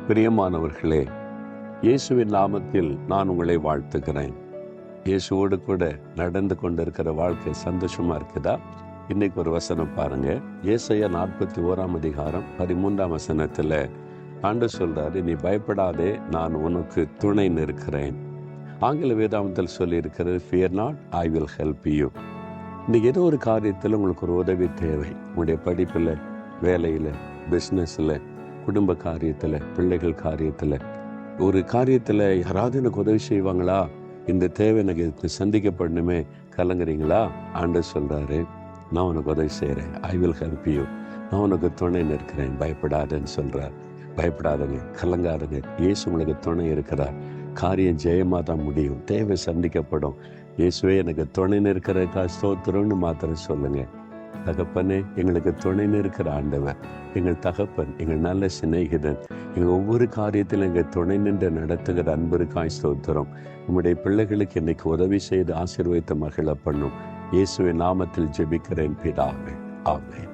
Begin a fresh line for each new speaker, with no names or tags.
பிரியமானவர்களே, இயேசுவின் நாமத்தில் நான் உங்களை வாழ்த்துகிறேன். இயேசுவோடு கூட நடந்து கொண்டிருக்கிற வாழ்க்கை சந்தோஷமா இருக்குதா? இன்னைக்கு ஒரு வசனம் பாருங்க. ஏசாயா 41 ஆண்டவர் சொல்றாரு, நீ பயப்படாதே, நான் உனக்கு துணை நிற்கிறேன். ஆங்கில வேதாந்தத்தில் சொல்லி இருக்கிறது, fear not, I will help you. இன்னைக்கு ஏதோ ஒரு காரியத்தில் உங்களுக்கு ஒரு உதவி தேவை. உங்களுடைய படிப்பில், வேலையில், பிஸ்னஸில், குடும்ப காரியத்தில், பிள்ளைகள் காரியத்தில், ஒரு காரியத்தில் யாராவது எனக்கு உதவி செய்வாங்களா, இந்த தேவை எனக்கு சந்திக்கப்படணுமே, கலங்குறீங்களா? ஆண்டவர் சொல்கிறாரு, நான் உனக்கு உதவி செய்கிறேன், ஐ வில் ஹெல்ப் யூ, நான் உனக்கு துணை நிற்கிறேன், பயப்படாதேன்னு சொல்கிறார். பயப்படாதங்க, கலங்காதுங்க, இயேசு உங்களுக்கு துணை இருக்கிறார். காரியம் ஜெயமாக தான் முடியும், தேவை சந்திக்கப்படும். இயேசுவே எனக்கு துணை நிற்கிறக்கா ஸ்தோத்திரம்னு மாத்திரம் சொல்லுங்கள். தகப்பனே, எங்களுக்கு துணை நிற்கிற ஆண்டவர், எங்கள் தகப்பன், எங்கள் நல்ல சிநேகிதன், எங்கள் ஒவ்வொரு காரியத்திலும் எங்கள் துணை நின்று நடத்துகிற அன்பிற்காய் ஸ்தோத்திரம். உம்முடைய பிள்ளைகளுக்கு இன்னைக்கு உதவி செய்து ஆசீர்வதித்து மகிழ பண்ணும். இயேசுவின் நாமத்தில் ஜெபிக்கிறேன் பிதாவே, ஆமென்.